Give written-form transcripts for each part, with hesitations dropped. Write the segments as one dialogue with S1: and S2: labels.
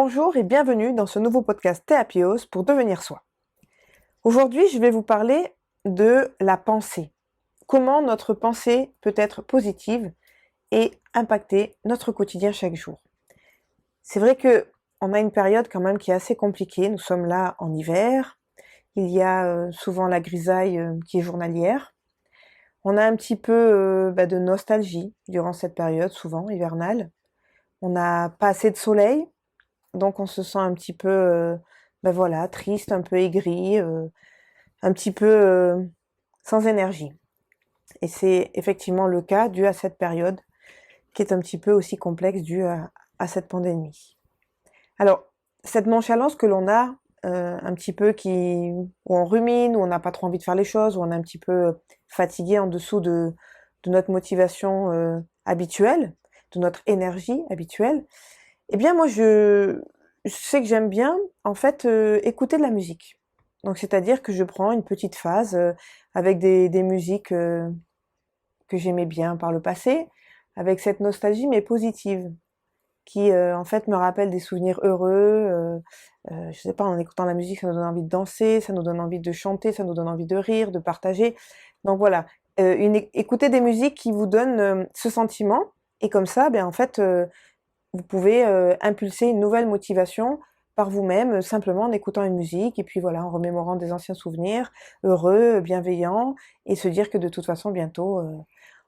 S1: Bonjour et bienvenue dans ce nouveau podcast Théapios pour devenir soi. Aujourd'hui, je vais vous parler de la pensée. Comment notre pensée peut être positive et impacter notre quotidien chaque jour. C'est vrai que on a une période quand même qui est assez compliquée. Nous sommes là en hiver. Il y a souvent la grisaille qui est journalière. On a un petit peu de nostalgie durant cette période, souvent hivernale. On n'a pas assez de soleil. Donc on se sent un petit peu, triste, un peu aigri, un petit peu sans énergie. Et c'est effectivement le cas dû à cette période qui est un petit peu aussi complexe dû à cette pandémie. Alors, cette nonchalance que l'on a, un petit peu où on rumine, où on n'a pas trop envie de faire les choses, où on est un petit peu fatigué en dessous de notre motivation habituelle, de notre énergie habituelle, eh bien moi je sais que j'aime bien en fait écouter de la musique. Donc c'est-à-dire que je prends une petite phase avec des musiques que j'aimais bien par le passé, avec cette nostalgie mais positive, qui en fait me rappelle des souvenirs heureux. Je sais pas, en écoutant la musique, ça nous donne envie de danser, ça nous donne envie de chanter, ça nous donne envie de rire, de partager. Donc voilà, écouter des musiques qui vous donnent ce sentiment, et comme ça, ben en fait vous pouvez impulser une nouvelle motivation par vous-même, simplement en écoutant une musique et puis voilà, en remémorant des anciens souvenirs heureux, bienveillants, et se dire que de toute façon bientôt,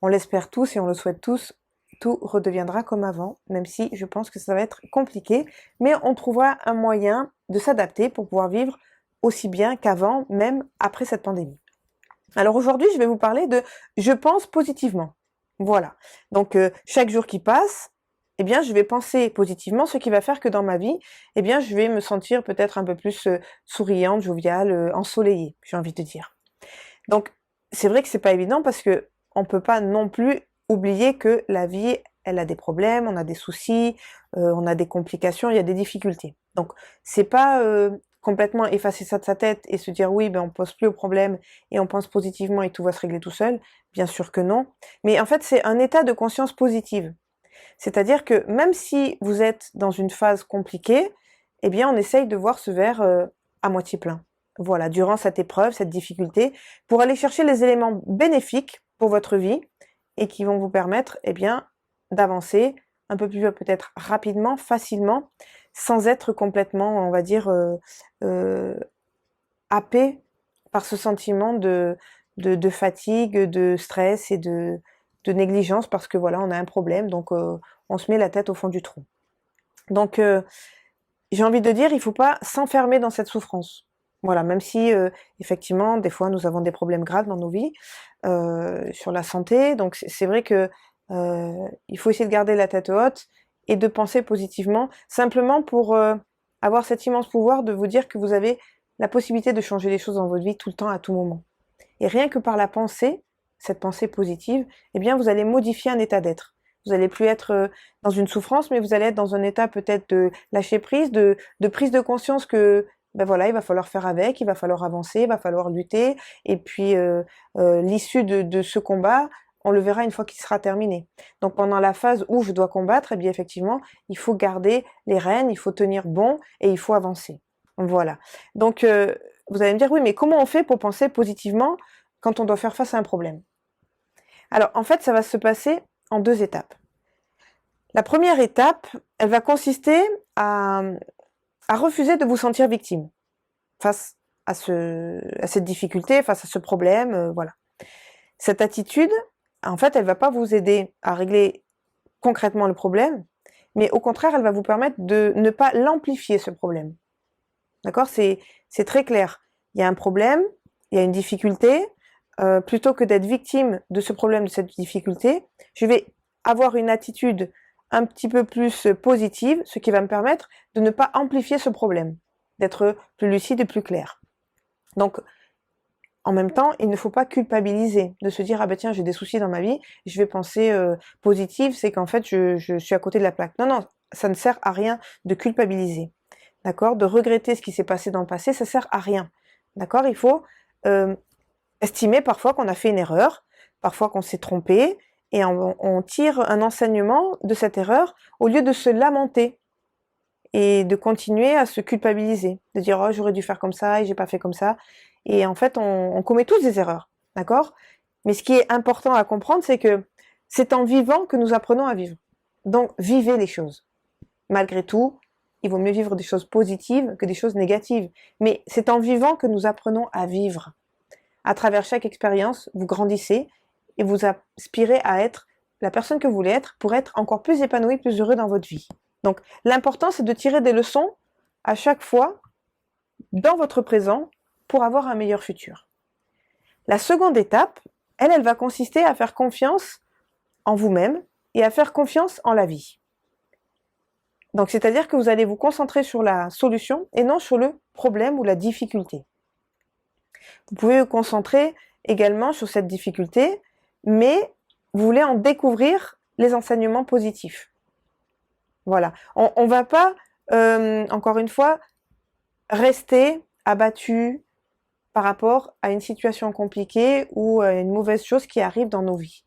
S1: on l'espère tous et on le souhaite tous, tout redeviendra comme avant, même si je pense que ça va être compliqué, mais on trouvera un moyen de s'adapter pour pouvoir vivre aussi bien qu'avant, même après cette pandémie. Alors aujourd'hui, je vais vous parler de je pense positivement. Voilà. Donc chaque jour qui passe, eh bien, je vais penser positivement, ce qui va faire que dans ma vie, eh bien, je vais me sentir peut-être un peu plus souriante, joviale, ensoleillée, j'ai envie de dire. Donc, c'est vrai que c'est pas évident parce que on peut pas non plus oublier que la vie, elle a des problèmes, on a des soucis, on a des complications, il y a des difficultés. Donc, c'est pas complètement effacer ça de sa tête et se dire oui, ben on pense plus aux problèmes et on pense positivement et tout va se régler tout seul. Bien sûr que non. Mais en fait, c'est un état de conscience positive. C'est-à-dire que même si vous êtes dans une phase compliquée, eh bien, on essaye de voir ce verre à moitié plein. Voilà, durant cette épreuve, cette difficulté, pour aller chercher les éléments bénéfiques pour votre vie et qui vont vous permettre, eh bien, d'avancer un peu plus peut-être rapidement, facilement, sans être complètement, on va dire, happé par ce sentiment de fatigue, de stress et de négligence parce que voilà, on a un problème, donc on se met la tête au fond du trou. Donc j'ai envie de dire, il faut pas s'enfermer dans cette souffrance. Voilà, même si effectivement, des fois, nous avons des problèmes graves dans nos vies, sur la santé. Donc c'est vrai que il faut essayer de garder la tête haute et de penser positivement, simplement pour avoir cet immense pouvoir de vous dire que vous avez la possibilité de changer les choses dans votre vie tout le temps, à tout moment. Et rien que par la pensée, cette pensée positive, eh bien, vous allez modifier un état d'être. Vous allez plus être dans une souffrance, mais vous allez être dans un état peut-être de lâcher prise, de prise de conscience que, ben voilà, il va falloir faire avec, il va falloir avancer, il va falloir lutter, et puis l'issue de ce combat, on le verra une fois qu'il sera terminé. Donc pendant la phase où je dois combattre, eh bien effectivement, il faut garder les rênes, il faut tenir bon et il faut avancer. Voilà. Donc vous allez me dire, oui, mais comment on fait pour penser positivement quand on doit faire face à un problème? Alors, en fait, ça va se passer en 2 étapes. La première étape, elle va consister à refuser de vous sentir victime face à cette difficulté, face à ce problème, voilà. Cette attitude, en fait, elle va pas vous aider à régler concrètement le problème, mais au contraire, elle va vous permettre de ne pas l'amplifier, ce problème. D'accord? C'est très clair. Il y a un problème, il y a une difficulté. Plutôt que d'être victime de ce problème, de cette difficulté, je vais avoir une attitude un petit peu plus positive, ce qui va me permettre de ne pas amplifier ce problème, d'être plus lucide et plus clair. Donc, en même temps, il ne faut pas culpabiliser, de se dire ah ben tiens j'ai des soucis dans ma vie, je vais penser positif, c'est qu'en fait je suis à côté de la plaque. Non non, ça ne sert à rien de culpabiliser. D'accord? De regretter ce qui s'est passé dans le passé, ça sert à rien. D'accord? Il faut estimer parfois qu'on a fait une erreur, parfois qu'on s'est trompé, et on tire un enseignement de cette erreur au lieu de se lamenter et de continuer à se culpabiliser, de dire oh j'aurais dû faire comme ça et j'ai pas fait comme ça. Et en fait, on commet tous des erreurs, d'accord? Mais ce qui est important à comprendre, c'est que c'est en vivant que nous apprenons à vivre. Donc, vivez les choses. Malgré tout, il vaut mieux vivre des choses positives que des choses négatives. Mais c'est en vivant que nous apprenons à vivre. À travers chaque expérience, vous grandissez et vous aspirez à être la personne que vous voulez être pour être encore plus épanoui, plus heureux dans votre vie. Donc, l'important, c'est de tirer des leçons à chaque fois dans votre présent pour avoir un meilleur futur. La seconde étape, elle va consister à faire confiance en vous-même et à faire confiance en la vie. Donc, c'est-à-dire que vous allez vous concentrer sur la solution et non sur le problème ou la difficulté. Vous pouvez vous concentrer également sur cette difficulté, mais vous voulez en découvrir les enseignements positifs. Voilà. On va pas, encore une fois, rester abattu par rapport à une situation compliquée ou à une mauvaise chose qui arrive dans nos vies.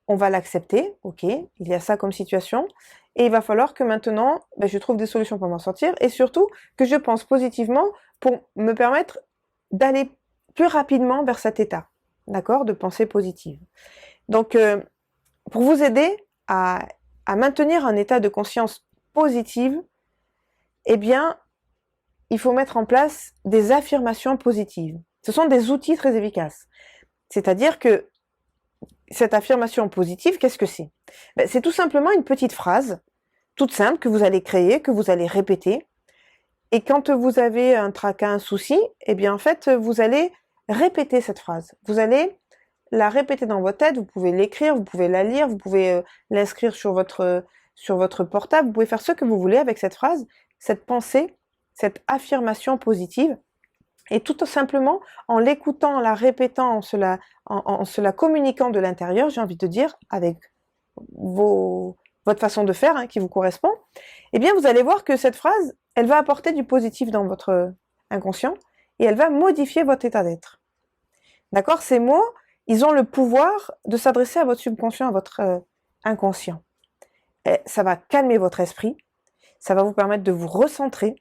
S1: On va l'accepter, ok, il y a ça comme situation, et il va falloir que maintenant, je trouve des solutions pour m'en sortir, et surtout que je pense positivement pour me permettre d'aller plus rapidement vers cet état, d'accord, de pensée positive. Donc, pour vous aider à maintenir un état de conscience positive, eh bien, il faut mettre en place des affirmations positives. Ce sont des outils très efficaces. C'est-à-dire que cette affirmation positive, qu'est-ce que c'est? C'est tout simplement une petite phrase, toute simple, que vous allez créer, que vous allez répéter. Et quand vous avez un tracas, un souci, eh bien, en fait, vous allez répéter cette phrase. Vous allez la répéter dans votre tête, vous pouvez l'écrire, vous pouvez la lire, vous pouvez l'inscrire sur votre portable, vous pouvez faire ce que vous voulez avec cette phrase, cette pensée, cette affirmation positive. Et tout simplement, en l'écoutant, en la répétant, en se la communiquant de l'intérieur, j'ai envie de dire, avec votre façon de faire qui vous correspond, eh bien, vous allez voir que cette phrase, elle va apporter du positif dans votre inconscient et elle va modifier votre état d'être. D'accord? Ces mots, ils ont le pouvoir de s'adresser à votre subconscient, à votre inconscient. Et ça va calmer votre esprit, ça va vous permettre de vous recentrer,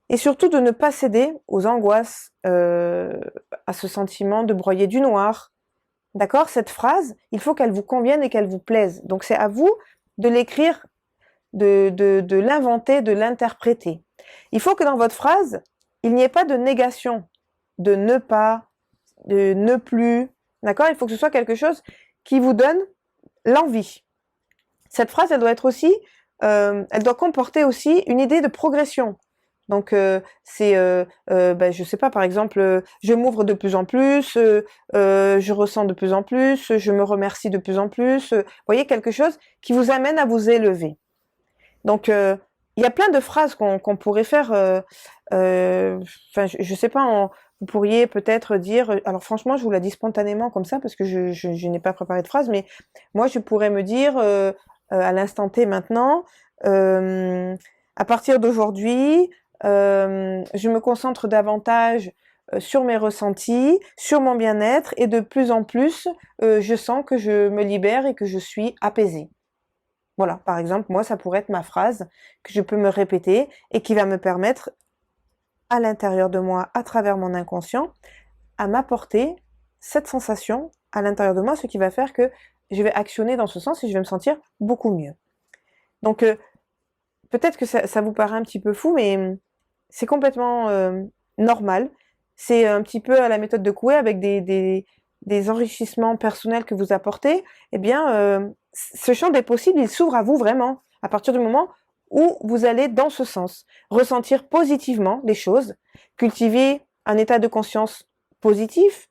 S1: et surtout de ne pas céder aux angoisses, à ce sentiment de broyer du noir. D'accord? Cette phrase, il faut qu'elle vous convienne et qu'elle vous plaise. Donc c'est à vous de l'écrire, de l'inventer, de l'interpréter. Il faut que dans votre phrase, il n'y ait pas de négation, de ne pas, de ne plus. D'accord? Il faut que ce soit quelque chose qui vous donne l'envie. Cette phrase, elle doit être aussi, elle doit comporter aussi une idée de progression. Donc je sais pas, par exemple, je m'ouvre de plus en plus, je ressens de plus en plus, je me remercie de plus en plus. Vous voyez, quelque chose qui vous amène à vous élever. Donc il y a plein de phrases qu'on pourrait faire. Je sais pas, vous pourriez peut-être dire. Alors franchement, je vous la dis spontanément comme ça parce que je n'ai pas préparé de phrase, mais moi je pourrais me dire à l'instant T maintenant, à partir d'aujourd'hui. Je me concentre davantage sur mes ressentis, sur mon bien-être et de plus en plus, je sens que je me libère et que je suis apaisée. Voilà, par exemple, moi, ça pourrait être ma phrase que je peux me répéter et qui va me permettre, à l'intérieur de moi, à travers mon inconscient, à m'apporter cette sensation à l'intérieur de moi, ce qui va faire que je vais actionner dans ce sens et je vais me sentir beaucoup mieux. Donc, peut-être que ça vous paraît un petit peu fou, mais c'est complètement normal. C'est un petit peu à la méthode de Coué avec des enrichissements personnels que vous apportez. Eh bien, ce champ des possibles, il s'ouvre à vous vraiment à partir du moment où vous allez dans ce sens. Ressentir positivement les choses, cultiver un état de conscience positif.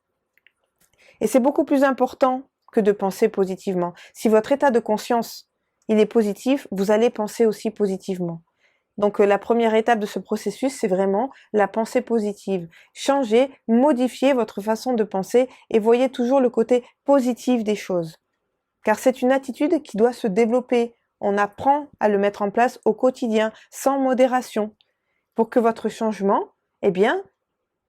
S1: Et c'est beaucoup plus important que de penser positivement. Si votre état de conscience, il est positif, vous allez penser aussi positivement. Donc la première étape de ce processus, c'est vraiment la pensée positive. Changez, modifiez votre façon de penser et voyez toujours le côté positif des choses. Car c'est une attitude qui doit se développer. On apprend à le mettre en place au quotidien, sans modération, pour que votre changement, eh bien,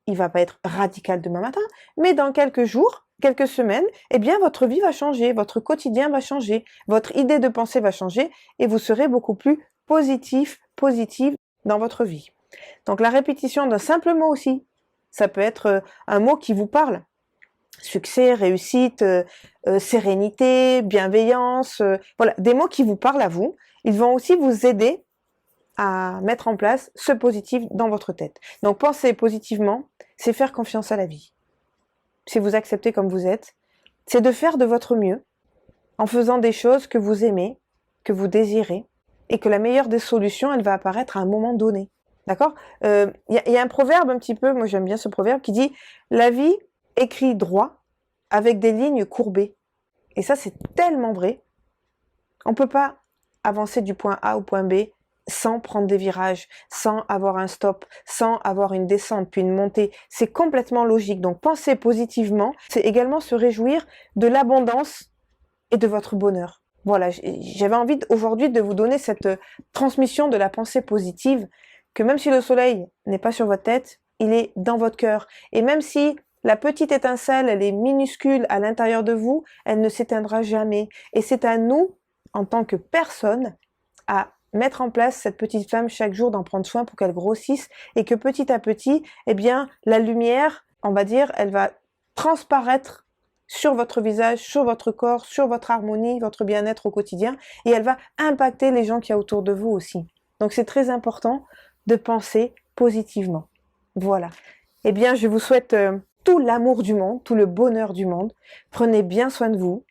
S1: il va pas être radical demain matin, mais dans quelques jours, quelques semaines, eh bien, votre vie va changer, votre quotidien va changer, votre idée de pensée va changer et vous serez beaucoup plus positif, positive dans votre vie. Donc la répétition d'un simple mot aussi, ça peut être un mot qui vous parle. Succès, réussite, sérénité, bienveillance, voilà, des mots qui vous parlent à vous. Ils vont aussi vous aider à mettre en place ce positif dans votre tête. Donc penser positivement, c'est faire confiance à la vie. C'est vous accepter comme vous êtes, c'est de faire de votre mieux en faisant des choses que vous aimez, que vous désirez, et que la meilleure des solutions, elle va apparaître à un moment donné. D'accord ? Y a un proverbe un petit peu, moi j'aime bien ce proverbe, qui dit « La vie écrit droit avec des lignes courbées ». Et ça, c'est tellement vrai. On ne peut pas avancer du point A au point B sans prendre des virages, sans avoir un stop, sans avoir une descente puis une montée. C'est complètement logique. Donc penser positivement, c'est également se réjouir de l'abondance et de votre bonheur. Voilà, j'avais envie aujourd'hui de vous donner cette transmission de la pensée positive, que même si le soleil n'est pas sur votre tête, il est dans votre cœur. Et même si la petite étincelle, elle est minuscule à l'intérieur de vous, elle ne s'éteindra jamais. Et c'est à nous, en tant que personne, à mettre en place cette petite flamme chaque jour, d'en prendre soin pour qu'elle grossisse et que petit à petit, eh bien, la lumière, on va dire, elle va transparaître sur votre visage, sur votre corps, sur votre harmonie, votre bien-être au quotidien, et elle va impacter les gens qu'il y a autour de vous aussi. Donc c'est très important de penser positivement. Voilà. Eh bien, je vous souhaite tout l'amour du monde, tout le bonheur du monde. Prenez bien soin de vous,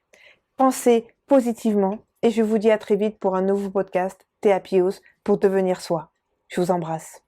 S1: pensez positivement, et je vous dis à très vite pour un nouveau podcast Thé Happy House pour devenir soi. Je vous embrasse.